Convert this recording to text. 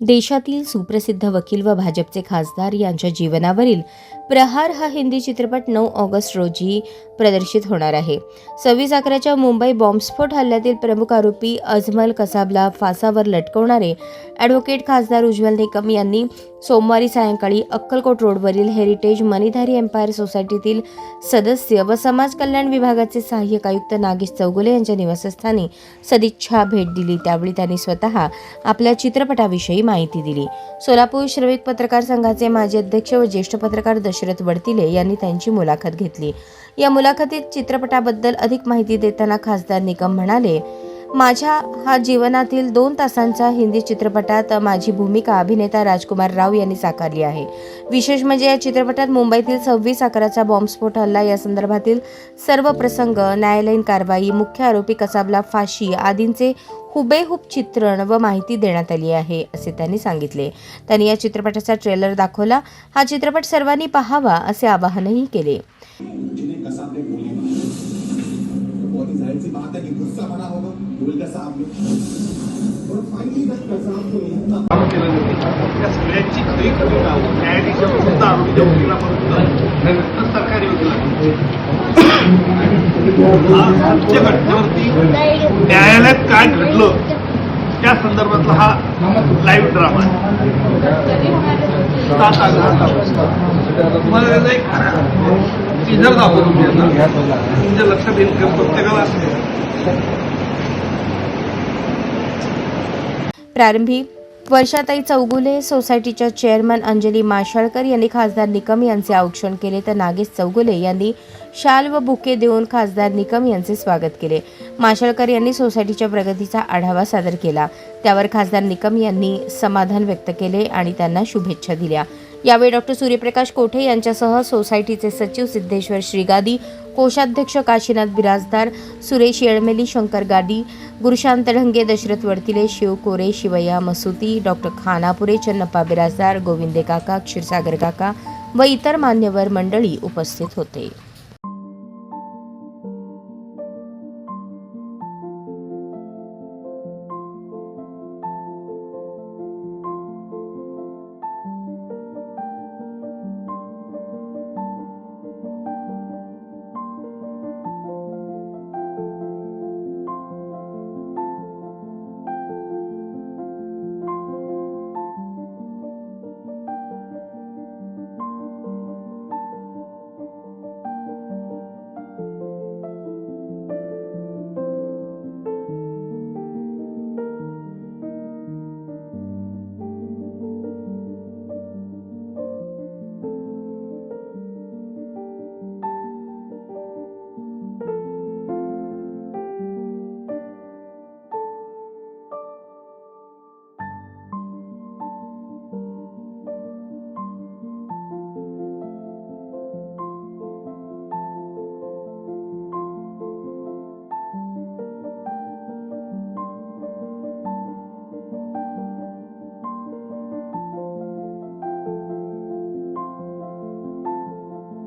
देशातील सुप्रसिद्ध वकील व भाजपचे खासदार यांच्या जीवनावरील प्रहार हा हिंदी चित्रपट 9 ऑगस्ट रोजी प्रदर्शित होणार आहे. 26/11च्या मुंबई बॉम्बस्फोट हल्ल्यातील प्रमुख आरोपी अजमल कसाबला फासावर लटकवणारे ॲडव्होकेट खासदार उज्ज्वल निकम यांनी सोमवारी सायंकाळी अक्कलकोट रोडवरील हेरिटेज मनीधारी एम्पायर सोसायटीतील सदस्य व समाज कल्याण विभागाचे सहाय्यक आयुक्त नागेश चौगुले यांच्या निवासस्थानी सदिच्छा भेट दिली. त्यावेळी त्यांनी स्वतः आपल्या चित्रपटाविषयी माहिती दिली. सोलापूर श्रमिक पत्रकार संघाचे माजी अध्यक्ष व ज्येष्ठ पत्रकार दशरथ वडतिले यांनी त्यांची मुलाखत घेतली. या मुलाखतीत चित्रपटाबद्दल अधिक माहिती देताना खासदार निकम म्हणाले, माझ्या हा जीवनातील 2 तासांचा हिंदी चित्रपटात माझी भूमिका अभिनेता राजकुमार राव यांनी साकारली आहे. विशेष म्हणजे या चित्रपटात मुंबईतील 26/11चा बॉम्बस्फोट हल्ला या संदर्भातील सर्व प्रसंग, न्यायालयीन कारवाई, मुख्य आरोपी कसाबला फाशी आदींचे हुबेहूब चित्रण व माहिती देण्यात आली आहे, असे त्यांनी सांगितले. त्यांनी या चित्रपटाचा ट्रेलर दाखवला. हा चित्रपट सर्वांनी पाहावा असे आवाहनही केले. बहुत ही जाहिर सी बात है कि गुस्सा बना होगा गोल का साहब ने और फाइनली द कसाब को इतना काम केलं जाते त्या सगळ्यांची खरी भूमिका न्यायाधीशापासून आरोपीच्या वकिलापर्यंत सरकारी वकिलांची सत्य घटनेवरती न्यायालयात काय घडलं त्या संदर्भातला हा लाईव्ह ड्रामा आहे. तुम्हाला त्याचा एक टीजर दाखवतो तुमच्या लक्षात येईल का प्रत्येकाला. प्रारंभी वर्षाताई चौगुले, सोसायटीच्या चेअरमन अंजली माशाळकर यांनी खासदार निकम यांचे औक्षण केले, तर नागेश चौगुले यांनी शाल व बुके देऊन खासदार निकम यांचे स्वागत केले. माशाळकर यांनी सोसायटीच्या प्रगतीचा आढावा सादर केला. त्यावर खासदार निकम यांनी समाधान व्यक्त केले आणि त्यांना शुभेच्छा दिल्या. यावेळी डॉक्टर सूर्यप्रकाश कोठे यांच्यासह सोसायटीचे सचिव सिद्धेश्वर श्रीगादी, कोषाध्यक्ष काशीनाथ बिराजदार, सुरेश येळमेली, शंकर गाडी, गुरुशांत ढंगे, दशरथ वडतिले, शिव कोरे, शिवय्या मसुती, डॉक्टर खानापुरे, चन्नप्पा बिराजदार, गोविंदे काका, क्षीरसागर काका व इतर मान्यवर मंडळी उपस्थित होते.